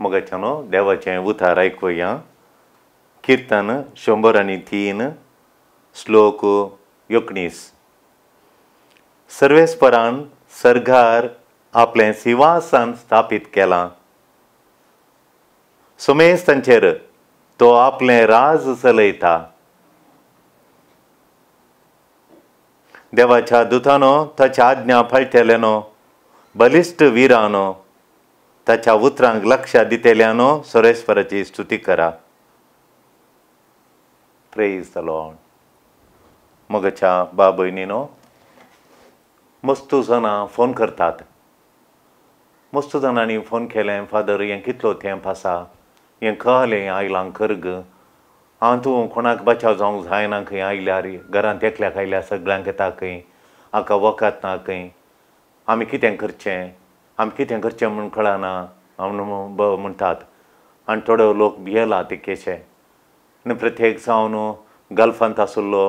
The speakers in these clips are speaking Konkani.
मोगाच्यानो देवाचें उतार आयकुया. कीर्तन 103 श्लोक 19. सर्वेस्परान सर्गार आपलें सिंहासन स्थापीत केलां. सुमेस्तांचेर तो आपलें राज चलयता. देवाच्या दुतानो ताच्या आज्ञा पाळटल्यानो, बलिश्ट वीरानो ताच्या उतरांक लक्ष दितेल्यानो सर्वेस्पराची स्तुती करा. Praise the Lord. मोगाच्या बा भयणीनो, मस्तू जाणां फोन करतात. मस्तू जाणांनी फोन केलें, फादर हें कितलो तेंप आसा, हें कळलें आयलां कर्ग, हांव तूं कोणाक बचाव जावंक जायना खंय आयल्यार, घरांत एकल्याक आयल्यार सगळ्यांक येता खंय, हाका वखद ना खंय, आमी कितें करचें म्हूण कळना म्हणटात. आनी थोडे लोक भियेला ते केशे. आनी प्रत्येक जावन गल्फांत आशिल्लो,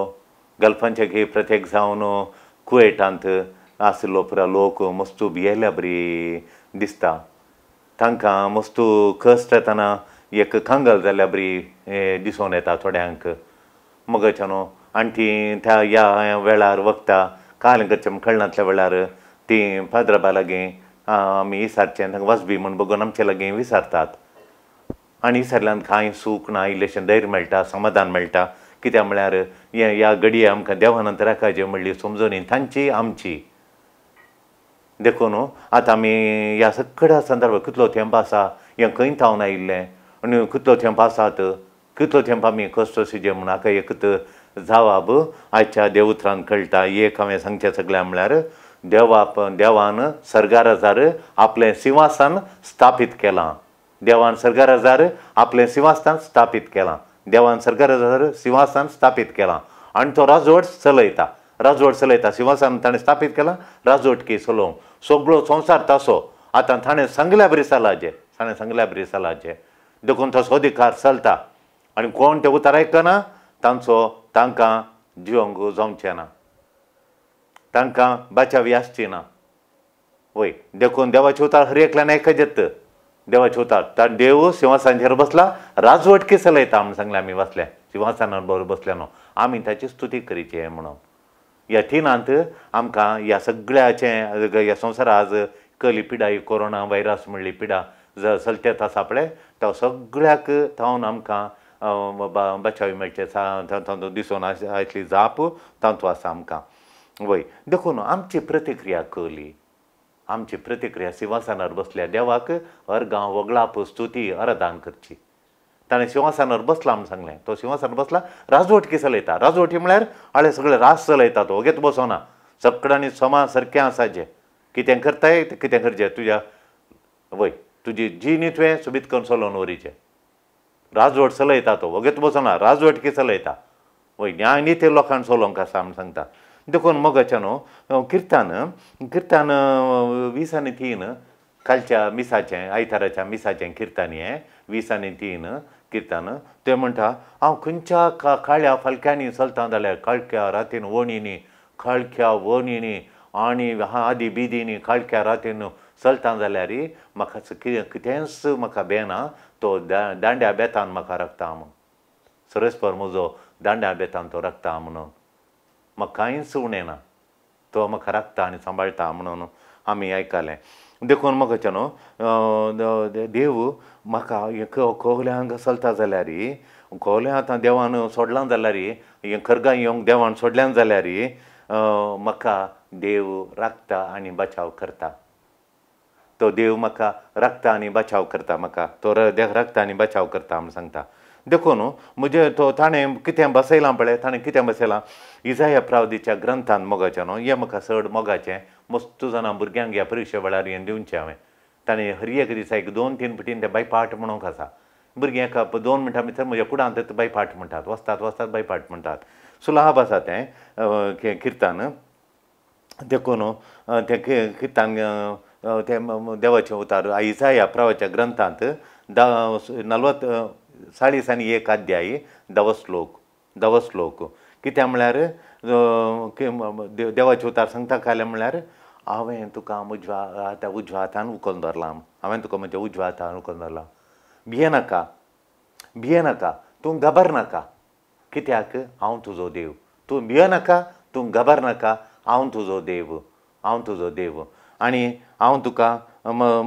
गल्फांचे प्रत्येक जावन कुवेटांत आशिल्लो पुरा लोक मस्तू भियेल्या बरी दिसता. तांकां मस्तू कश्ट येतना एक कांगल जाल्या बरी दिसून येता थोड्यांक. मोगाच्यानो आनी ती त्या ह्या वेळार वखदां काल करचें म्हूण कळनातल्या वेळार ती फादरा लागीं आमी विचारचें, तांकां वचबी म्हूण बगून आमचे लागीं विचारतात. आनी विचारल्यान कांय सूख ना, इल्लेशें धैर्य मेळटा, समाधान मेळटा. कित्याक म्हळ्यार ह्या घडये आमकां देवान राखायचें म्हणली समजून तांची आमची देखून आतां आमी ह्या सगळ्या संदर्भांत कितलो तेंप आसा, हें खंय थावन आयिल्लें आनी कितलो तेंप आसात, कितलो तेंप आमी कश्ट सिजे म्हूण हाका एक जबाब आयच्या देवउतरान कळटा. एक हांवें सांगचें सगळ्यां म्हळ्यार देवान सर्गाराजार आपलें सिंहासन स्थापीत केलां. देवान सर्गाराजार आपलें सिंहासन स्थापीत केलां. देवान सर्गाराजार सिंहासन स्थापीत केलां आनी तो राजवट चलयता. सिंहासन ताणें स्थापीत केलां, राजवटकी चलोवंक. सगळो संवसार ताचो. आतां ताणें सांगल्या बरी चलाचें देखून तसो अधिकार चलता. आनी कोण ते उतार आयकना तांकां जिवंक जावचें ना, तांकां बाचावी आसची ना. वय देखून देवाचे उतार हर एकल्यान आयकचेत. देवाचे उतार देव सिंहासनाचेर बसला, राजवटकी चलयता म्हूण सांगलें आमी वाचलें. सिंहासनार बरोबर बसल्यानो आमी ताची स्तुती करीची म्हणून. ह्या तिनांत आमकां ह्या सगळ्याचें ह्या संवसारा आज कली पिडा, ही कोरोना वायरस म्हणली पिडा चलतेत आसा पळय, तो सगळ्याक थावन आमकां बचावी मेळचे दिसून आयतली जाप तांतू आसा आमकां. वय देखून आमची प्रतिक्रिया कली, आमची प्रतिक्रिया सिंहासनार बसल्या देवाक अर्गां वगळाप स्तुती आराधना करची. ताणें सिंहासनार बसला म्हूण सांगलें. तो सिंहासनार बसला, राजवटकी चलयता. राजवटी म्हळ्यार हाळे सगळे राज चलयता. तो ओगेत बसोना. सगळ्यांनी समान सारकें आसाचें. कितें करताय तें कितें करचें. तुजी जी न्ही तुवें सोबीत करून चलोवन वरीचें. राजवट चलयता तो, ओगेत बसोना, राजवटकी चलयता. वय न्याय नीती लोकांक चलोवंक आसा म्हूण सांगता. देखून मोगाच्यानो किर्तन 20 कालच्या मिसाचें, आयताराच्या मिसाचें किर्तन हें 20 किर्तन. तें म्हणटा, हांव खंयच्या काळ्या फालक्यांनी चलता जाल्यार, काळख्या रातीन वणींनी आनी आदी बिदींनी काळख्या रातीन चलता जाल्यार म्हाका कितेंच म्हाका बेना. तो दांड्या बेतान म्हाका राखता म्हणून. सर्वेस्पर म्हजो दांड्या बेतान तो राखता म्हणून. म्हाका कांयच उणें ना. तो म्हाका राखता आनी सांबाळटा म्हणून आमी आयकलें. देखून मोगाच्यानो देव म्हाका कोवल्यांक चलता जाल्यार, कोवल्या आतां देवान सोडलां जाल्यार, हें खरगां येवंक देवान सोडल्यां जाल्यार म्हाका देव राखता आनी बचाव करता. तो देव म्हाका राखता आनी बचाव करता. म्हाका तो राखता आनी बचाव करता म्हूण सांगता. देखून म्हणजे तो ताणें कितें बसयलां पळय, ताणें कितें बसयलां इजाया प्रावदीच्या ग्रंथांत मोगाच्यानो. हें म्हाका चड मोगाचें. मस्तू जाणां भुरग्यांक ह्या परिक्षे वेळार हें दिवचें हांवें. ताणें हर एक दिसा 2-3 फावटीन तें बायपाट म्हणूंक आसा. भुरगीं एका 2 मिनटां भितर म्हज्या कुडांत बायपाट म्हणटात, वचतात बायपाट म्हणटात. सुलाभ आसा तें किर्तन. देखून तें किर्तन तें देवाचें उतार इजाया प्रावाच्या ग्रंथांत 40 अध्याय 10 श्लोक. कित्याक म्हळ्यार देवाचे उतार सांगता काय म्हळ्यार, हांवें तुका उजव्या हातान उखलून धरलां. हांवें तुका म्हज्या उजव्या हातान उखलून धरलां. भियेनाका भियेनाका तूं घाबरनाका कित्याक हांव तुजो देव तूं भियेनाका तूं घाबरनाका हांव तुजो देव आनी हांव तुका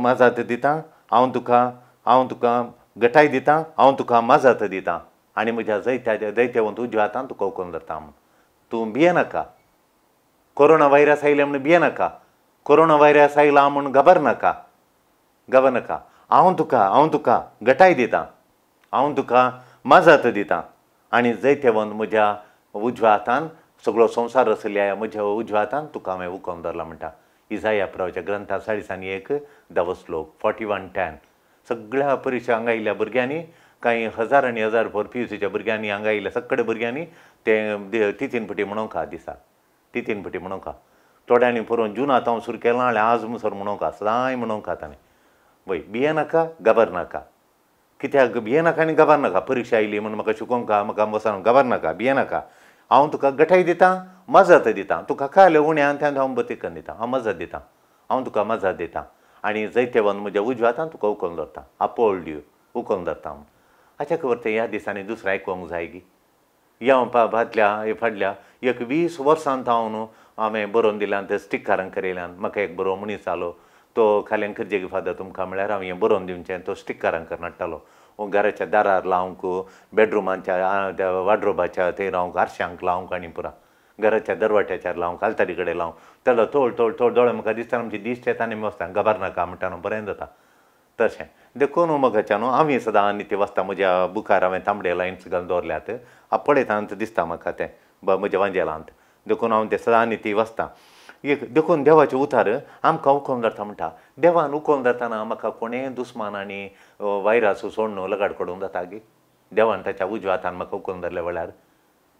मजत दितां हांव तुका गटाय दितां हांव तुका मजत दितां आनी म्हज्या दैत्यवंत उजव्या हातान तुका उखलून धरता म्हूण तूं भियेनाका कोरोना व्हायरस आयले म्हूण भियेनाका कोरोना व्हायरस आयला म्हूण घाबरनाका हांव तुका गटाय दितां हांव तुका मजत दितां आनी जैत्यवंत म्हज्या उजव्या हातान सगळो संवसार आसल्या म्हज्या उजव्या हातान तुका हांवें उखलून धरला म्हणटा इजाया प्रवाच्या ग्रंथा 41 श्लोक 41:10 सगळ्या परिक्षा हांगा आयिल्ल्या भुरग्यांनी कांय हजार आनी हजार PUCच्या भुरग्यांनी हांगा आयिल्ल्या सगळे भुरग्यांनी ते तितीन फाटी म्हणोंका दिसा तितीन फाटी म्हणोंका थोड्यांनी पळोवन जुनांत हांव सुरू केलां जाल्यार आज मुसर म्हणोंका सदांय म्हणोंका ताणें वय भियेनाका घाबरनाका कित्याक भियेनाका आनी घाबरनाका परीक्षा आयली म्हूण म्हाका शिकोवंका म्हाका बसान घाबरनाका भियेनाका हांव तुका गटाय दितां मजत दितां तुका काय उण्यान तें हांव बतीक करून दितां हांव मजत दितां हांव तुका मजत दितां आनी जैत्यवंत म्हज्या उजव्या हातान तुका उखलून धरता आपोल दिव उखलून धरता म्हूण हाच्या खबर तें ह्या दिसांनी दुसरें आयकूंक जाय गी ह्या फाटल्या 20 वर्सांत हांव न्हू हांवें बरोवन दिल्यान ते स्टिकारां करिल्ल्यान म्हाका एक बरो मनीस जालो तो खाल्यान खर्जेगी फादर तुमकां म्हळ्यार हांव हें बरोवन दिवचें तो स्टिकारां करून हाडटालो घराच्या दारार लावंक बेडरुमांच्या वाड्रोबाच्या थंय रावंक आरश्यांक लावंक आनी पुरा घराच्या दरवाट्याचेर लावंक आलतारी कडेन लावंक तेलो थोड दोळे म्हाका दिसता आमचे दिश्ट येता आनी वचता घाबरनाका म्हणटा न्हू बरें जाता तशें देखून म्हाका न्हू हांवें सदां नित्य वचता म्हज्या बुकार हांवें तांबडे लायन्स घालून दवरल्यात पळयता दिसता म्हाका तें म्हज्या वांजेलांत देखून हांव तें सदां नित्य वचता एक देखून देवाचें उतार आमकां उखलून धरता म्हणटा देवान उखलून धरतना म्हाका कोणेंय दुस्मान आनी वायरस सोडून लगाड करूंक जाता गी देवान ताच्या उजव्या हातान म्हाका उखलून धरल्या वेळार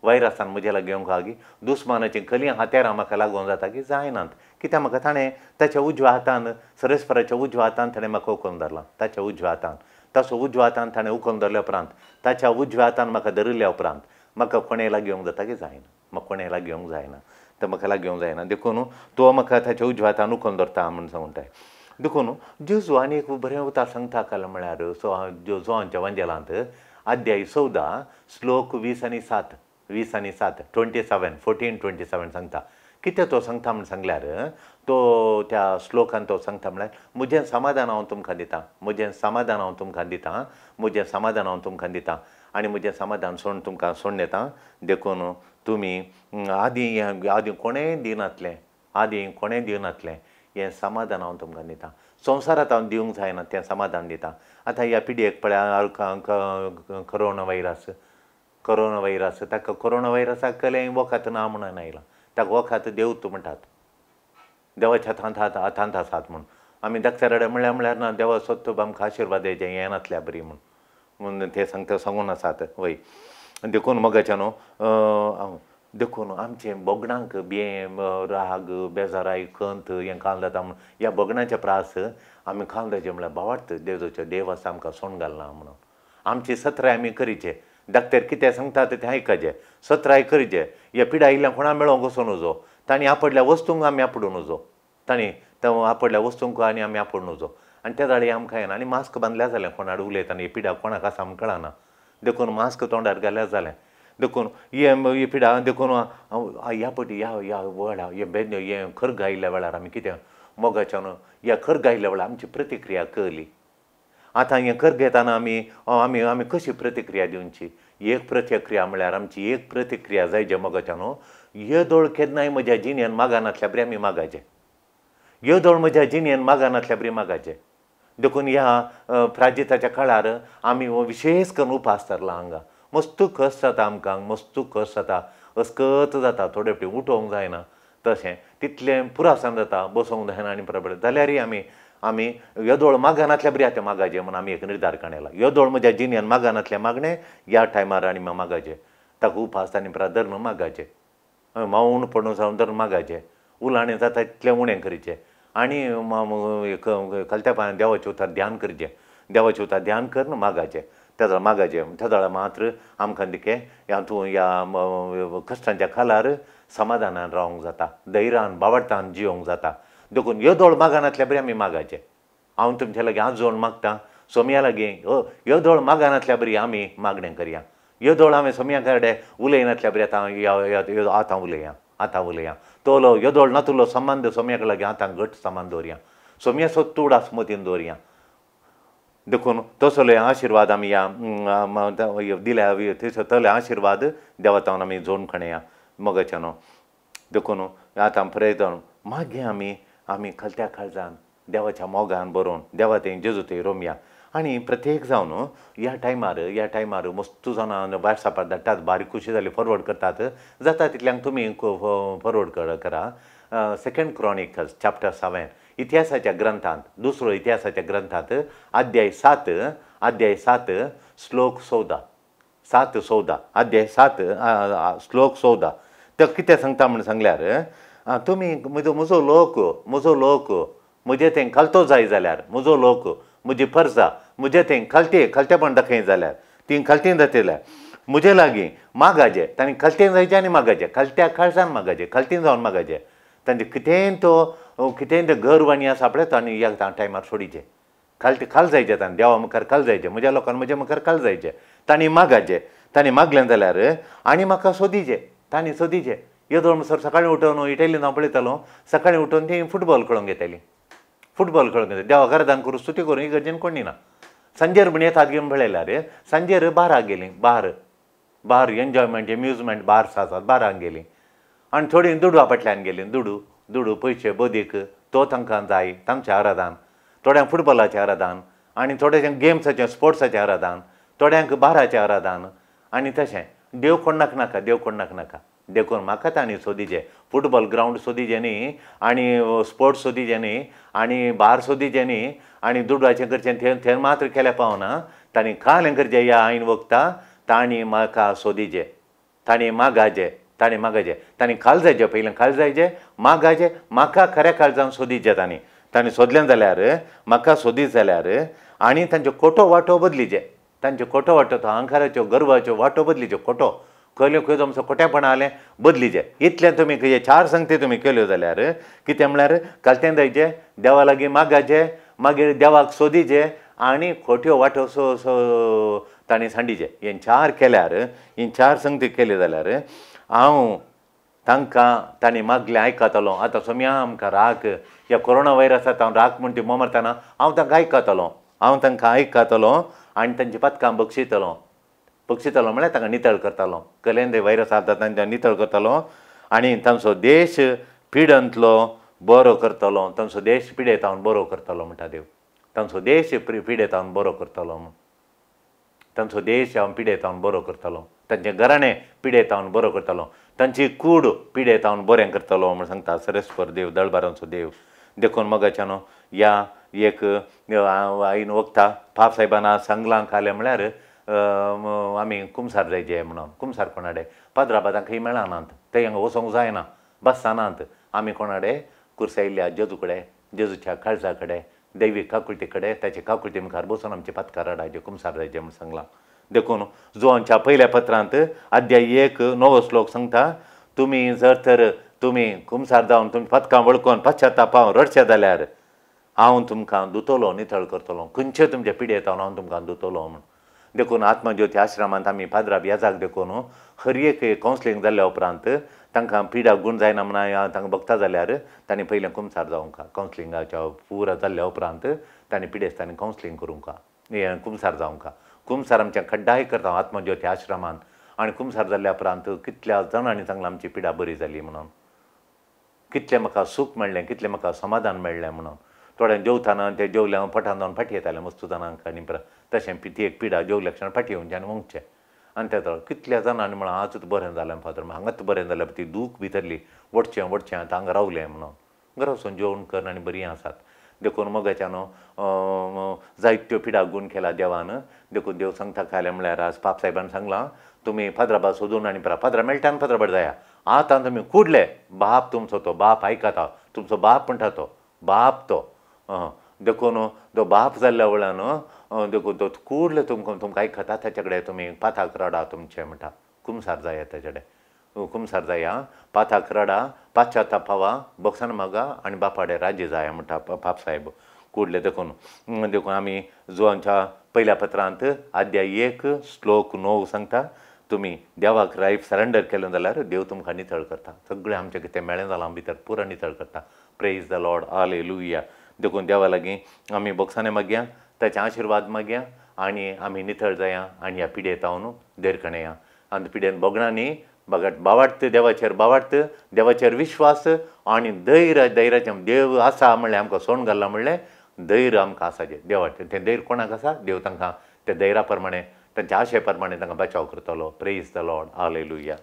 वायरसान म्हजे लागीं येवंक गी दुस्मानाचीं खलीं हातेरां म्हाका लागूंक जाता की जायनात कित्याक म्हाका ताणें ताच्या उजव्या हातान सरेस्पराच्या उजव्या हातान ताणें म्हाका उखलून धरलां ताच्या उजव्या हातान ताचो उजव्या हातान ताणें उखलून धरल्या उपरांत ताच्या उजव्या हातान म्हाका धरिल्ल्या उपरांत म्हाका कोणेंय लागीं येवंक जाता की जायना म्हाका कोणेंय लागीं येवंक जायना तर म्हाका लागीं येवंक जायना देखून तो म्हाका ताच्या उजव्या हातान उखलून धरता म्हूण सांगताय देखून जेजू आनी एक बरें उतार सांगता काल म्हळ्यार जोहांच्या वांजेलांत अध्याय 14 श्लोक 20 आनी 7 14:27 सांगता कितें तो सांगता म्हूण सांगल्यार तो त्या श्लोकान तो सांगता म्हळ्यार म्हजें समाधान हांव तुमकां दितां म्हजें समाधान हांव तुमकां दितां म्हजें समाधान हांव तुमकां दितां आनी म्हजें समाधान तुमकां सोडून येता देखून तुमी आदीं कोणेंय दिनातलें हें समाधान हांव तुमकां दितां संवसारांत हांव दिवंक जायना तें समाधान दितां आतां ह्या पिड्येक पळय कोरोना व्हायरस ताका कोरोना व्हायरसाक कलें वखद ना म्हणून आयलां ताका वखद देंवत म्हणटात देवाच्या हातांत आसात म्हूण आमी डॉक्टरा कडेन म्हळ्यार ना देवा सोत्तूब आमकां आशिर्वाद हेजें हें नातल्या बरी म्हूण ते सांगून आसात वय देखून मोगाच्या न्हू देखून आमचें बोगणांक राग बेजाराय खंत हें खावन जाता म्हूण ह्या बोगणाचे प्रास आमी खावन जायचे म्हळ्यार भावार्थ देव आसा आमकां सोण घालना म्हणून आमची सत्राय आमी करीचे डॉक्टर कितें सांगता तें आयकचें सत्राय करीचे ह्या पिडा आयिल्ल्या कोणा मेळोंक वचून उजो तांणी आपडल्या वस्तूंक आमी आपडून उजो आपडल्या वस्तूंक आनी आमी आपडून उजो आनी त्या जाळी आमकां येना आनी मास्क बांदल्या जालें कोणाड उलयतना ही पिडा कोणाक आसा म्हूण कळना देखून मास्क तोंडार घाल्या जालें देखून ही पिडा देखून ह्या पटी ह्या वेळार हें खर्ग आयिल्ल्या वेळार आमी कितें मोगाच्यान ह्या खर्ग आयिल्ल्या वेळार आमची प्रतिक्रिया कळली आतां हें खर्ग घेताना आमी कशी प्रतिक्रिया दिवची एक प्रतिक्रिया म्हळ्यार आमची एक प्रतिक्रिया जाय जे मोगाच्यान हे दोळ केन्नाय म्हज्या जिणेन मागानातल्या बरी आमी मागाचें ह्यो दोळ म्हज्या जिणेन मागानातल्या बरी मागाचें देखून ह्या प्राजिताच्या काळार आमी विशेश करून उपास धरला हांगा मस्त कस जाता आमकां मस्त कस जाता अस्कत जाता थोडे फावटी उठोवंक जायना तशें तितलें पुरासान जाता बसोवंक जायना आनी परत जाल्यारय आमी येदोळ मागानातल्या बरी आतां मागाचें म्हूण आमी एक निर्धार काडला येदोळ म्हज्या जिणेन मागानातलें मागणें ह्या टायमार आनी मागाचें ताका उपास आनी धरून मागाचें मावून पडून जावन धरून मागाचें उलाणें जाता तितलें उणें करीचें आनी खालत्या पांयान देवाचें उतार ध्यान करचें देवाचें उतार ध्यान करून मागाचें त्या जाल्यार मात्र आमकां दिके ह्या कश्टांच्या खालार समाधानान रावंक जाता धैर्यान बावडतान जियोंक जाता देखून येदोळ मागानातल्या बरी आमी मागाचें हांव तुमचे लागीं आज जोड मागतां सोमया लागीं ह्यो दोळ मागानातल्या बरी आमी मागणें करया, ह्यो दोळ हांवें सोमया कडेन उलयनातल्या बरी आतां उलया तोलो ह्यो दोळ नातुलो संबंद सोमयाक लागीं आतां घट संबंद दवरया, सोमयाचो तूड आस मतीन दवरया. देखून तसले आशिर्वाद आमी ह्या दिल्या तसले आशिर्वाद देवातावन आमी जोडून खणया मोगाच्यानो. देखून आतां प्रयत्न मागे आमी खलत्या काळजान देवाच्या मोगान बरोवन देवा थंय जेजू थंय रोमया. आनी प्रत्येक जावन ह्या टायमार मस्तू जावन वॉट्सॅपार धाडटात, बारीक खुशी जाली फॉरवर्ड करतात, जाता तितल्यांक तुमी फॉरवर्ड करा. 2 Chronicles chapter 7 इतिहासाच्या ग्रंथांत, दुसरो इतिहासाच्या ग्रंथांत अध्याय 7 श्लोक 14 अध्याय 7 श्लोक 14 तो कितें सांगता म्हण सांगल्यार तुमी म्हजो लोक म्हजे थंय खालतो जाय जाल्यार, म्हजो लोक म्हजी परजा म्हजे थंय खालतेपण दाखय जाल्यार ती खालतीन दाखयल्यार म्हजे लागीं मागाजे, तांणी खालतेन जायचें आनी मागाचें, खालत्या काळजान मागाचें, खालतीन जावन मागाचें. तांचे कितेंय तें घर वाणी आसा पळय तांणी ह्या टायमार सोडिचें, खाल जायचें, तांणी देवा मुखार खाल जायचें, म्हज्या लोकांनी म्हज्या मुखार खाल जायचें, तांणी मागाचें. तांणी मागलें जाल्यार आनी म्हाका सोदिचें, तांणी सोदिचें. ह्यो दोळ म्हणसर सकाळीं उठोवन इटलीन हांव पळयतालो, सकाळीं उठोवन ती फुटबॉल खेळोंक येतालीं, देवाक आराधन करून स्तुती करून इगर्जेन कोणी ना. सांजेर म्हण येतात घेवन पळयल्यार सांजेर बाराक गेलीं, बार एन्जॉयमेंट एम्युजमेंट बार्स आसात, बाराक गेलीं. आनी थोडीं दुडवा फाटल्यान गेलीं, दुडू पयशे बदीक तो तांकां जाय, तांचें आराधन, थोड्यांक फुटबॉलाचें आराधन, आनी थोड्यांक गेम्साचें स्पोर्ट्साचें आराधन, थोड्यांक बाराचें आराधन. आनी तशें देव कोणाक नाका, देखून म्हाका तांणी सोदिचें, फुटबॉल ग्रावंड सोदिचें न्ही, आनी स्पोर्ट्स सोदिचें न्ही, आनी बार सोदिचें न्ही, आनी दुडवाचें करचें थंय मात्र केल्यार पावना. तांणी काल करचें ह्या आईन वखदां तांणी म्हाका सोदिचें, तांणी मागाचें, तांणी खाल जायचें, पयलें खाल जायचें, मागाचें, म्हाका खऱ्या काळजान सोदिचें. तांणी सोदलें जाल्यार म्हाका सोदीत जाल्यार आनी तांच्यो खोटो वाटो बदलीचे, तांच्यो खोटो वाटो तो अहंकाराच्यो गर्वाच्यो वाटो बदलीच्यो, खोटो खंय तुमचो खोटेपण जालें बदलीचें. इतलें तुमी हे 4 संगती तुमी केल्यो जाल्यार कितें म्हळ्यार कालतें जायचें, देवा लागीं मागाचें, मागीर देवाक सोदिचें, आनी खोट्यो वाटो तांणी सांडिचे. हे 4 केल्यार, ही 4 संगती केल्यो जाल्यार हांव तांणी मागलें आयकतालो. आतां सोम्या आमकां राख, ह्या कोरोना वायरसांत हांव राख म्हण ती मोमरतना हांव तांकां आयकतालो आनी तांची पथकां बक्षितलो म्हळ्यार तांकां नितळ करतालो. कलेंदे वायरस आसा तांकां नितळ करतालो आनी तांचो देश पिडंतलो बरो करतलो, तांचो देश पिडेतावन बरो करतलो म्हणटा देव. तांचो देश पिडेतावन बरो करतलो म्हूण, तांचो देश हांव पिडेतावन बरो करतलो, तांचें घराणें पिडेतावन बरो करतलो, तांची कूड पिडेतावन बरें करतलो म्हूण सांगता सरेस्पर देव, दळबारांचो देव. देखून मोगाच्यानो ह्या एक आईन वखदां पाप साहेबान सांगलां खालें म्हळ्यार आमी कुमसार जायचे म्हणून. कुमसार कोणाडे पाद्राबादां खंय मेळनात, थंय हांगा वचोंक जायना, बसनात. आमी कोणाडे कुर्सायिल्ल्या जेजू कडेन, जेजूच्या काळजा कडेन, दैवीक काकुळटी कडेन, ताचे काकुळटी मुखार बसून आमचे पथकार हाडायचे, कुमसार जायचे म्हूण सांगलां. देखून जोआंच्या पयल्या पत्रांत अध्याय 1 9 श्लोक सांगता, तुमी जर तर तुमी कुमसार जावन तुमी पथकां वळखून पश्चातापावन रडचे जाल्यार हांव तुमकां दुतोलो, नितळ करतलो, खंयचे तुमचे पिडेतावन हांव तुमकां दुतोलो म्हूण. देखून आत्मज्योती आश्रमांत आमी पाद्राब येजाक देखून हर एक कावन्सिलींग जाल्ल्या उपरांत तांकां पिडाक गूण जायना म्हणून तांकां बगता जाल्यार तांणी पयलें कुमसार जावंक, कावन्सिलिंगाच्या पुरा जाल्ल्या उपरांत तांणी पिडेस्तांनी कावन्सिलींग करूंक, कुमसार जावंक. कुमसार आमच्या खड्डाय करता आत्मज्योती आश्रमांत. आनी कुमसार जाल्ल्या उपरांत कितल्या जाणांनी सांगलां आमची पिडा बरी जाली म्हणून, कितलें म्हाका सूख मेळ्ळें, कितलें म्हाका समाधान मेळ्ळें म्हणून. थोड्यांक जेवताना ते जेवल्या फाटान जावन फाटी येतालें मस्तू जाणांक, आनी तशें ती एक पिडा जेवल्या क्षण फाटी येवनचें आनी वंगचें. आनी ते कितल्या जाणांनी म्हणून आजूच बरें जालें फादर, हांगाच बरें जालें, ती दूख भितरली वटचें आतां हांगा रावलें म्हणून. घरा वचून जेवण कर आनी बरीं आसात. देखून मोगाच्यानो जायत्यो पिडाक गूण केला देवान. देखून देव सांगता खालें म्हळ्यार आज पाप साहेबान सांगलां, तुमी फादराबा सोदून आनी फादरा मेळटा आनी फादराबा जाया. आतां तुमी कुडले बाप तुमचो, तो बाप आयकता, तुमचो बाप म्हणटा तो बाप तो. देखून तो बाप जाल्ल्या वेळान देखून तो कुडले तुमकां आयकता, ताचे कडेन तुमी पाथाक रडा तुमचें म्हणटा. कुमसार जाया ताचे कडेन, कुमसार जाया, पाथाक रडा, पाश्चाताप पावा, बक्षान मागा आनी बापाडे राज्य जाया म्हणटा पाप साहेब. कूडले देखून आमी जुआंच्या पहिल्या पत्रांत अध्याय 1 श्लोक 9 सांगता, तुमी देवाक लायफ सरेंडर केलें जाल्यार देव तुमकां नितळ करता. सगळें आमचें कितें मेळ्ळें जालां भितर पुरो नितळ करता. Praise the Lord, hallelujah. देखून देवा लागीं आमी बोगसाने मागया, ताचे आशिर्वाद मागया आनी आमी नितळ जाया आनी ह्या पिडेत हांव देरकणया. आनी पिडेन बोगणांनी बावाडत देवाचेर विश्वास आनी धैर्याचें देव आसा म्हणलें आमकां सोण घाल्ला म्हणलें धैर्य आमकां आसाचें. देवाचें तें धैर्य कोणाक आसा? देव तांकां त्या धैर्या प्रमाणें तांच्या आशे प्रमाणें तांकां बचाव करतलो. Praise the Lord, hallelujah.